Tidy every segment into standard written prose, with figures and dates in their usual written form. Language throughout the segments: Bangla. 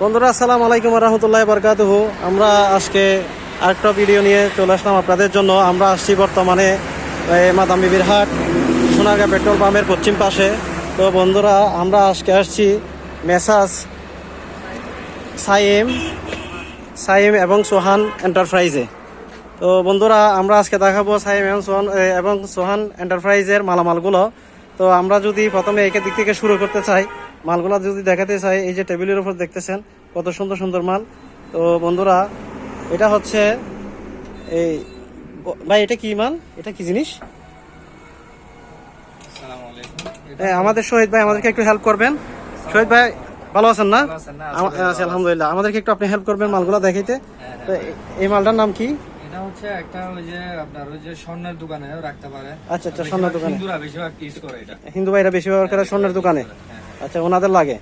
বন্ধুরা আসসালামু আলাইকুম ওয়া রাহমাতুল্লাহি ওয়া বারাকাতুহু। আমরা আজকে আরেকটা ভিডিও নিয়ে চলে আসলাম আপনাদের জন্য। আমরা আসছি বর্তমানে মাদাম বিবির হাট সোনারগাঁ পেট্রোল পাম্পের পশ্চিম পাশে। তো বন্ধুরা আমরা আজকে আসছি মেসাজ সাইম এবং সোহান এন্টারপ্রাইজে। তো বন্ধুরা আমরা আজকে দেখাবো সাইম এবং সোহান এন্টারপ্রাইজের মালামালগুলো। তো আমরা যদি প্রথমে একের দিক থেকে শুরু করতে চাই, মালগুলো যদি দেখাতে চাই, এই যে টেবিলের উপর দেখতেছেন কত সুন্দর সুন্দর মাল। তো বন্ধুরা এটা হচ্ছে এই ভাই, এটা কি মাল, এটা কি জিনিস? আমাদের শহীদ ভাই আমাদেরকে একটু হেল্প করবেন। শহীদ ভাই ভালো আছেন না? আছি আলহামদুলিল্লাহ। আমাদেরকে একটু আপনি হেল্প করবেন মালগুলো দেখাইতে। তো এই মালটার নাম কি? এটা হচ্ছে একটা ওই যে আপনার ওই যে স্বর্ণের দোকানে রাখতে পারে। আচ্ছা আচ্ছা, স্বর্ণের দোকানে হিন্দুরা বেশিরভাগ ইউজ করে এটা। হিন্দু ভাইরা বেশি ব্যবহার করে স্বর্ণের দোকানে। আচ্ছা, ওনাদের লাগে।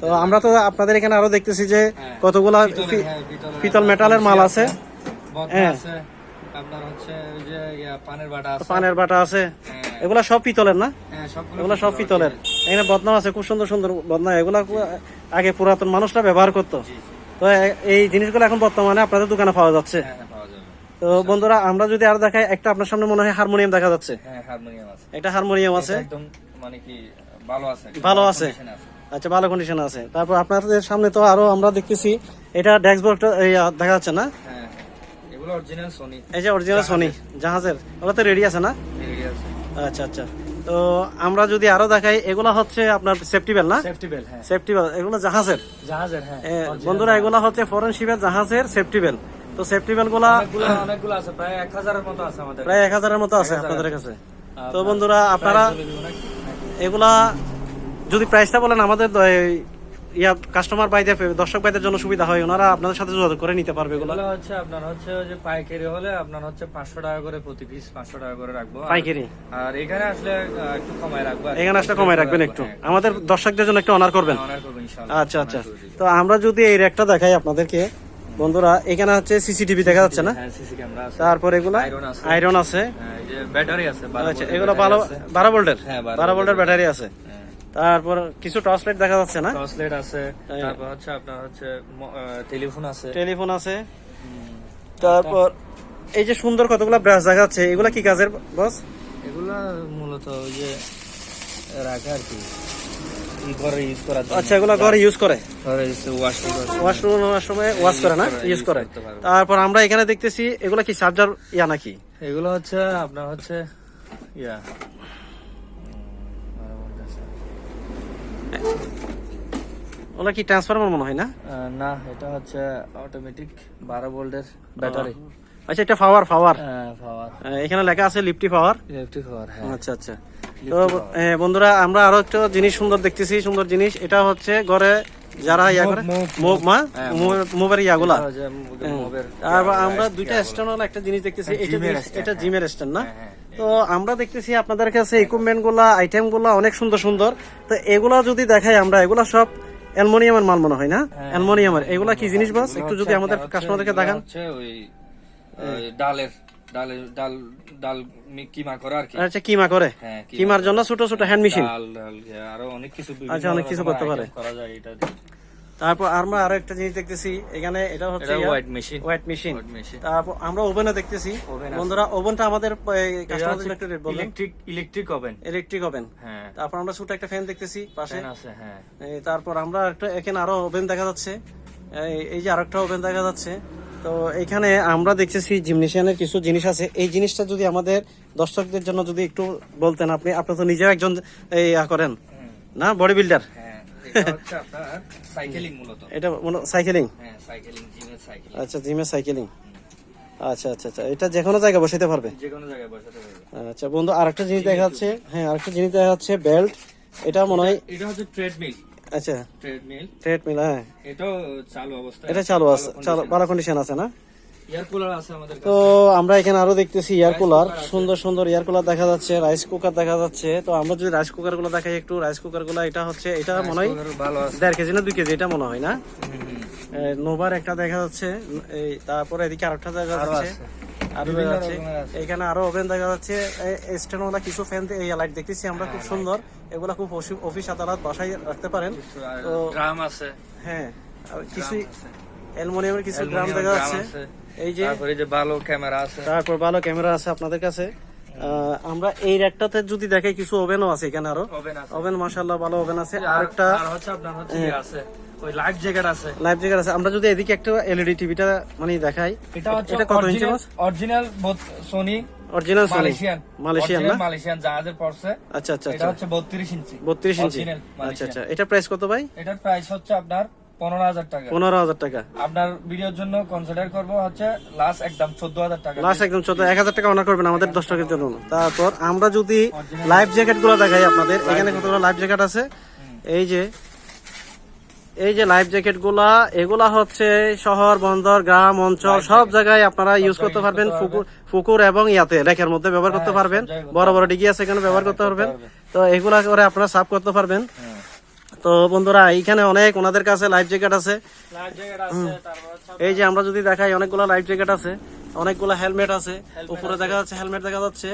তো আমরা তো আপনাদের এখানে আরো দেখতেছি যে কতগুলা পিতল মেটালের মাল আছে। হ্যাঁ, আপনার হচ্ছে ওই যে পানের বাটা আছে। এগুলা সব পিতলের না? এগুলা সব পিতলের। এখানে বদনাম আছে, খুব সুন্দর সুন্দর বদনাম। এগুলা আগে পুরাতন মানুষরা ব্যবহার করতো। তো এই জিনিসগুলো এখন বর্তমানে আপনাদের দোকানে পাওয়া যাচ্ছে। তো বন্ধুরা আমরা যদি আর দেখাই, একটা আপনার সামনে মনে হয় হারমোনিয়াম দেখা যাচ্ছে। একটা হারমোনিয়াম আছে, মানে কি ভালো আছে। আচ্ছা, ভালো কন্ডিশন আছে। তারপর আপনাদের সামনে তো আরো আমরা দেখতেছি এটা ড্যাশবোর্ডটা দেখা যাচ্ছে না? এই যে অরিজিনাল সোনি জাহাজের, ওগুলো তো রেডি আছে না? আচ্ছা আচ্ছা। তো আমরা যদি আরো দেখাই, এগুলা হচ্ছে আপনার সেফটি বেল না? সেফটি বেল এগুলো জাহাজের। বন্ধুরা এগুলা হচ্ছে ফরেন শিপের জাহাজের সেফটি বেল। তো সেফটি বেল গুলা অনেকগুলো আছে, প্রায় 1000-এর মতো আছে আমাদের। প্রায় 1000-এর মতো আছে আপনাদের কাছে। তো বন্ধুরা আপনারা এগুলা যদি প্রাইসটা বলেন, আমাদের কাস্টমার ভাইদের, দর্শক ভাইদের জন্য সুবিধা হয়, ওনারা আপনাদের সাথে যোগাযোগ করে নিতে পারবে। এগুলো হচ্ছে আপনার হচ্ছে যে পাইকারি হলে আপনার হচ্ছে 500 টাকা করে প্রতি পিস, 500 টাকা করে রাখবো পাইকারি। আর এখানে আসলে একটু কমায় রাখবো। এখানে আসলে কমায় রাখবেন একটু, আমাদের দর্শকদের জন্য একটু অনার করবেন। আচ্ছা আচ্ছা। তো আমরা যদি এই রেকটা দেখাই আপনাদেরকে, বন্ধুরা এখানে হচ্ছে সিসিটিভি দেখা যাচ্ছে না? তারপর এগুলা আয়রন আছে, ব্যাটারি আছে। আচ্ছা, এগুলো 12 ভোল্টের 12 ভোল্টের ব্যাটারি আছে। তারপর কিছু টর্চ লাইট দেখা যাচ্ছে না? টর্চ লাইট আছে। তারপর হচ্ছে আপনার হচ্ছে টেলিফোন আছে। তারপর এই যে সুন্দর কতগুলা ব্রাশ দেখা যাচ্ছে, এগুলা কি কাজের বস? এগুলা মূলত ওই যে রাখা আর কি, ঘরে ইউজ করার জন্য। আচ্ছা, এগুলা ঘরে ইউজ করে, ওয়াশরুমে ওয়াশ করে না, ইউজ করে। তারপর আমরা এখানে দেখতেছি এগুলা কি চার্জার নাকি? এগুলো হচ্ছে আপনার হচ্ছে ওগুলা কি ট্রান্সফরমার মনে হয় না? না, এটা হচ্ছে অটোমেটিক 12 ভোল্টের ব্যাটারি। আচ্ছা, এটা পাওয়ার এখানে লেখা আছে লিফটি পাওয়ার। আচ্ছা আচ্ছা। তো বন্ধুরা আমরা আরো একটা জিনিস সুন্দর দেখতেছি, সুন্দর জিনিস। এটা হচ্ছে ঘরে যারা করে মোবাইল ইয়াগুলা। তারপর আমরা দুইটা স্ট্যান্ড একটা জিনিস দেখতেছি, এটা জিমের স্ট্যান্ড না? তো আমরা দেখতেছি আপনাদের কাছে ইকুইপমেন্ট গুলা, আইটেম গুলা অনেক সুন্দর সুন্দর। তো এগুলা যদি দেখাই আমরা, এগুলা সব অ্যালুমিনিয়ামের মাল মনে হয় না? অ্যালুমিনিয়ামের। এগুলা কি জিনিস বস, একটু যদি আমাদের কাস্টমারদেরকে দেখান। ডাল কিমা করে আর কি। আচ্ছা, কিমা করে, কিমার জন্য ছোট ছোট হ্যান্ড মেশিন। আরো অনেক কিছু, আচ্ছা, অনেক কিছু করতে পারে। তারপর আমরা আরো একটা জিনিস দেখতেছি এখানে, এটা হচ্ছে ওয়াইট মেশিন। তারপর আমরা ওভেনও দেখতেছি। বন্ধুরা ওভেনটা আমাদের ইলেকট্রিক ওভেন। তারপর আমরা ছোট একটা ফ্যান দেখতেছি পাশে। তারপর আমরা একটা এখানে আরো ওভেন দেখা যাচ্ছে, এই যে আরেকটা ওভেন দেখা যাচ্ছে। তো এখানে আমরা দেখতেছি জিমনেশিয়ানের কিছু জিনিস আছে। এই জিনিসটা যদি আমাদের দর্শকদের জন্য যদি একটু বলতেন। আপনি তো নিজেও একজন করেন না, বডি বিল্ডার। এটা সাইকেলিং। আচ্ছা, জিমের সাইকেলিং। আচ্ছা আচ্ছা আচ্ছা। এটা যে কোনো জায়গায় বসাতে পারবে? আচ্ছা বন্ধু, আরেকটা জিনিস দেখা যাচ্ছে। আরেকটা জিনিস দেখা যাচ্ছে বেল্ট। এটা মনে হয় এটা হচ্ছে ট্রেডমিল। আচ্ছা, ট্রেডমিল। এটাও চালু অবস্থা, এটা চালু আছে, ভালো কন্ডিশন আছে না? এয়ার কুলার আছে আমাদের কাছে। তো আমরা এখানে আরো দেখতেছি এয়ার কুলার, সুন্দর সুন্দর এয়ার কুলার দেখা যাচ্ছে, রাইস কুকার দেখা যাচ্ছে। তো আমরা যদি রাইস কুকার গুলো দেখাই একটু, রাইস কুকার গুলো এটা হচ্ছে, এটা মনে হয় 1.5 কেজি না 2 কেজি, এটা মনে হয় না? নোভার একটা দেখা যাচ্ছে। তারপরে এদিকে আরেকটা দেখা যাচ্ছে, আরো আছে এখানে আরো ওভেন দেখা যাচ্ছে। স্ট্যান্ডওয়ালা কিছু ফ্যান, এই লাইট দেখতেছি আমরা, খুব সুন্দর। এগুলা খুব অফিস আদালত বাসায় রাখতে পারেন। তো ড্রাম আছে। হ্যাঁ, আর কিছু অ্যালুমিনিয়ামের কিছু ড্রাম দেখা যাচ্ছে, এই যে তারপরে যে ভালো ক্যামেরা আছে, তারপর ভালো ক্যামেরা আছে আপনাদের কাছে। আমরা এই র্যাকটাতে যদি দেখাই কিছু ওভেনও আছে এখানে, আরো ওভেন মাশাআল্লাহ ভালো ওভেন আছে। আর একটা হচ্ছে আপনার হচ্ছে ইয়ে আছে, ওই লাইফ জ্যাকেট আছে, লাইভ জ্যাকেট আছে। আমরা যদি এদিকে একটা এলইডি টিভিটা মানে দেখাই, এটা হচ্ছে এটা কত ইঞ্চি মাছ? Original Sony, original Sony Malaysian না? মালয়েশিয়ান জাহাজের পড়ছে। আচ্ছা আচ্ছা এটা আচ্ছা, হচ্ছে 32 ইঞ্চি। 32 ইঞ্চি। Original আচ্ছা মালয়েশিয়ান। আচ্ছা, এটা প্রাইস কত ভাই? এটার প্রাইস হচ্ছে আপনার 15,000 টাকা। 15,000 টাকা। আপনার ভিডিওর জন্য কনসিডার করব হচ্ছে লাস্ট একদম 14,000 টাকা। লাস্ট একদম 1,000 টাকা অনার করবেন আমাদের দর্শকের জন্য। তারপর আমরা যদি লাইভ জ্যাকেট গুলো দেখাই আপনাদের, এখানে কতগুলো লাইভ জ্যাকেট আছে। এই যে লাইভ জ্যাকেট গুলা, এগুলা হচ্ছে শহর বন্দর গ্রাম অঞ্চল সব জায়গায় আপনারা ইউজ করতে পারবেন। পুকুর এবং ইয়াতে রেখের মধ্যে ব্যবহার করতে পারবেন। বড় বড় ডিগি আছে এখানে ব্যবহার করতে পারবেন। তো এগুলা করে আপনারা সাফ করতে পারবেন। তো বন্ধুরা এইখানে অনেক ওনাদের কাছে লাইফ জ্যাকেট আছে। এই যে আমরা যদি দেখাই অনেকগুলো লাইফ জ্যাকেট আছে, অনেকগুলো হেলমেট আছে, উপরে দেখা যাচ্ছে হেলমেট দেখা যাচ্ছে।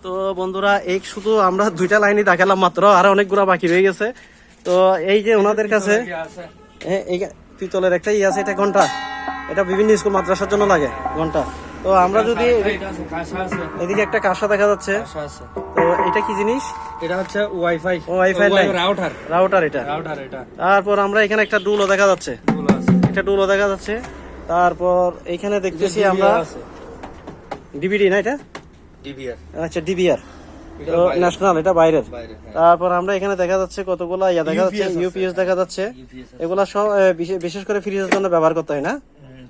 তো বন্ধুরা এই শুধু আমরা 2টা লাইনই দেখালাম মাত্র, আর অনেকগুলো বাকি রয়ে গেছে। তো এই যে ওনাদের কাছে এই পিতলের একটা ই আছে, এটা ঘন্টা, এটা বিভিন্ন স্কুল মাদ্রাসার জন্য লাগে ঘন্টা। তো আমরা যদি এদিকে একটা কাঁসা দেখা যাচ্ছে, তো এটা কি জিনিস? এটা হচ্ছে ওয়াইফাই রাউটার এটা। তারপর আমরা এখানে একটা ডুলও দেখা যাচ্ছে, তারপর এখানে দেখতেছি আমরা ডিভিডি না, এটা ডিবিআর। আচ্ছা ডিবিআর, তো ন্যাশনাল, এটা বাইরের। তারপর আমরা এখানে দেখা যাচ্ছে কতগুলা ইয়া দেখা যাচ্ছে, ইউপিএস দেখা যাচ্ছে। এগুলা সব বিশেষ করে ফ্রিজের জন্য ব্যবহার করতে হয় না?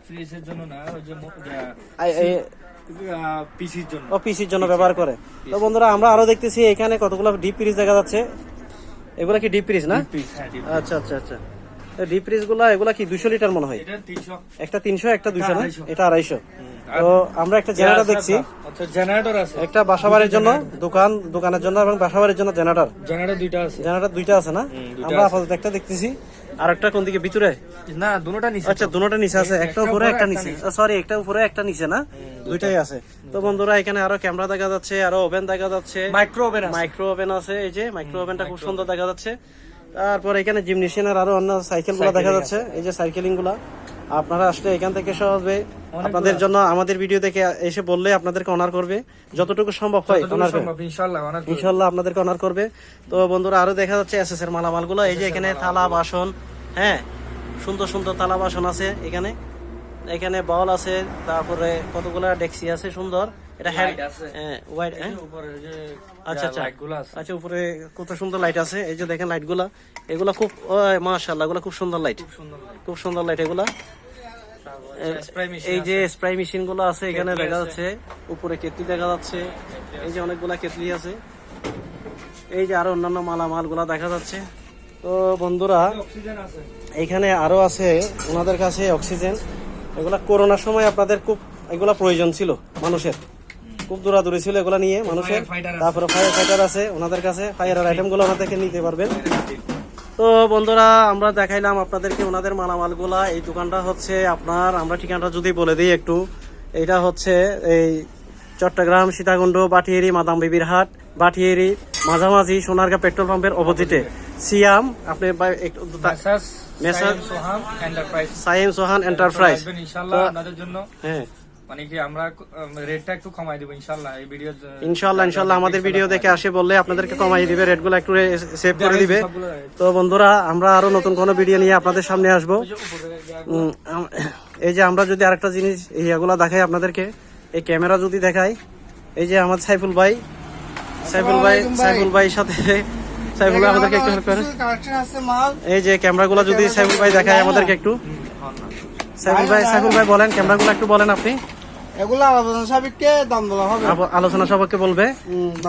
ফ্রিজের জন্য না, ওই যে পিসির জন্য। ও পিসির জন্য ব্যবহার করে। তো বন্ধুরা আমরা আরো দেখতেছি এখানে কতগুলো ডিপ ফ্রিজ দেখা যাচ্ছে। এগুলা কি ডিপ ফ্রিজ না? আচ্ছা আচ্ছা আচ্ছা, ডিপ ফ্রিজ গুলা এগুলা কি 200 লিটার মনে হয়? একটা 300, একটা 200 না, এটা 250। তো আমরা একটা জেনারেটর দেখছি, জেনারেটর আছে একটা বাসাবাড়ির জন্য, দোকানের জন্য এবং বাসাবাড়ির জন্য জেনারেটর। জেনারেটর 2টা আছে না? আমরা আপাতত একটা দেখতেছি। আর একটা কোন দিকে, ভিতরে না? দুটোটা নিচে। আচ্ছা দুটোটা নিচে আছে, একটা উপরে একটা নিচে, সরি একটা উপরে একটা নিচে না, দুইটাই আছে। তো বন্ধুরা এখানে আরো ক্যামেরা দেখা যাচ্ছে, আরো ওভেন দেখা যাচ্ছে, মাইক্রো ওভেন আছে। এই যে মাইক্রো ওভেনটা খুব সুন্দর দেখা যাচ্ছে। তারপর এখানে জিমনেশিয়ানের আরো অন্য সাইকেল গুলা দেখা যাচ্ছে, এই যে সাইকেলিং গুলা। আপনারা আসলে এখান থেকে সহজে আপনাদের জন্য আমাদের ভিডিও থেকে এসে বললে আপনাদেরকে অনার করবে, যতটুকু সম্ভব হয় ইনশাল্লাহ আপনাদেরকে অনার করবে। তো বন্ধুরা আরো দেখা যাচ্ছে এসএস এর মালামাল গুলো। এই যে এখানে থালা বাসন, হ্যাঁ সুন্দর সুন্দর থালা বাসন আছে এখানে, এখানে বল আছে, তারপরে কতগুলা ডেক্সি আছে সুন্দর। এটা ওয়াইড, আচ্ছা আচ্ছা আচ্ছা, উপরে কত সুন্দর লাইট আছে। এই যে দেখেন লাইট গুলা, এগুলা খুব মাশাআল্লাহ, এগুলা খুব সুন্দর লাইট, খুব সুন্দর লাইট এগুলা। এই যে স্প্রে মেশিন গুলো আছে এখানে দেখা যাচ্ছে, উপরে কেটলি দেখা যাচ্ছে, এই যে অনেকগুলা কেটলি আছে, এই যে আরো অন্যান্য মালামাল গুলা দেখা যাচ্ছে। তো বন্ধুরা এখানে আরো আছে ওনাদের কাছে অক্সিজেন, এগুলা করোনার সময় আপনাদের খুব এগুলা প্রয়োজন ছিল, মানুষের খুব দূরাদূরি ছিল এগুলা নিয়ে মানুষের। তারপরে ফায়ার ফাইটার আছে ওনাদের কাছে, ফায়ারের আইটেম গুলো ওনাদের থেকে নিতে পারবেন। তো বন্ধুরা আমরা দেখাইলাম আপনাদেরকে ওনাদের মালামাল গুলা। এই দোকানটা হচ্ছে আপনার, আমরা ঠিকানাটা যদি বলে দিই একটু, এটা হচ্ছে এই চট্টগ্রাম সীতাকুণ্ড বাটিয়েরি মাদাম বিবির হাট, বাটিয়েরি মাঝামাঝি সোনারগাঁ পেট্রোল পাম্পের অপোজিটে সিয়াম, আপনি সাইম সোহান এন্টারপ্রাইজ। হ্যাঁ মানে কি আমরা রেটটা একটু কমাই দেব ইনশাআল্লাহ এই ভিডিও, ইনশাআল্লাহ আমাদের ভিডিও দেখে আসে বললে আপনাদেরকে কমাই দিবে, রেটগুলো একটু সেভ করে দিবে। তো বন্ধুরা আমরা আরো নতুন কোনো ভিডিও নিয়ে আপনাদের সামনে আসব। এই যে আমরা যদি আরেকটা জিনিস এইগুলা দেখাই আপনাদেরকে, এই ক্যামেরা যদি দেখাই, এই যে আমার সাইফুল ভাই সাথে সাইফুল ভাই আমাদেরকে একটু হেল্প করেন। এই যে ক্যামেরাগুলো যদি সাইফুল ভাই দেখায় আমাদেরকে একটু, সাইফুল ভাই বলেন ক্যামেরাগুলো একটু বলেন আপনি। এগুলা আলোচনা সাপেক্ষে বলবে।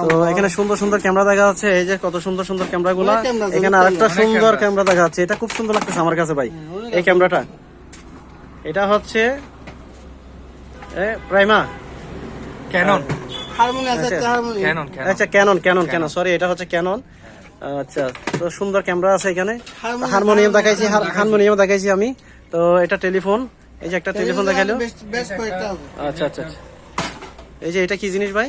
তো এখানে সুন্দর সুন্দর ক্যামেরা দেখা যাচ্ছে, এই যে কত সুন্দর সুন্দর ক্যামেরা গুলা। এখানে আরেকটা সুন্দর ক্যামেরা দেখা যাচ্ছে, এটা খুব সুন্দর লাগতেছে আমার কাছে ভাই। এই ক্যামেরাটা, এটা হচ্ছে প্রাইমা ক্যানন, আচ্ছা ক্যানন, সরি এটা হচ্ছে ক্যানন। আচ্ছা তো সুন্দর ক্যামেরা আছে এখানে। হারমোনিয়াম দেখাইছি আমি। তো এটা টেলিফোন, এই যে একটা টেলিফোন দেখাইলো। আচ্ছা আচ্ছা, এই যে এটা কি জিনিস ভাই?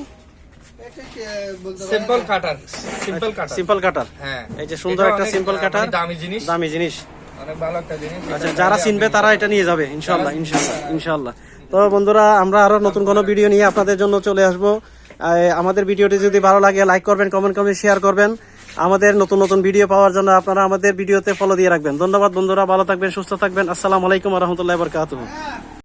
সিম্পল কাটার। হ্যাঁ এই যে সুন্দর একটা সিম্পল কাটার, দামি জিনিস। অনেক ভালো একটা জিনিস। আচ্ছা, যারা চিনবে তারা এটা নিয়ে যাবে ইনশাল্লাহ, ইনশাল্লাহ, ইনশাল্লাহ। তো বন্ধুরা, আমরা আরো নতুন কোনো ভিডিও নিয়ে আপনাদের জন্য চলে আসবো। আমাদের ভিডিওটি যদি ভালো লাগে লাইক করবেন, কমেন্ট করবেন, শেয়ার করবেন। আমাদের নতুন নতুন ভিডিও পাওয়ার জন্য আপনারা আমাদের ভিডিওতে ফলো দিয়ে রাখবেন। ধন্যবাদ বন্ধুরা, ভালো থাকবেন, সুস্থ থাকবেন। আসসালামু আলাইকুম ওয়া রাহমাতুল্লাহি ওয়া বারাকাতুহু।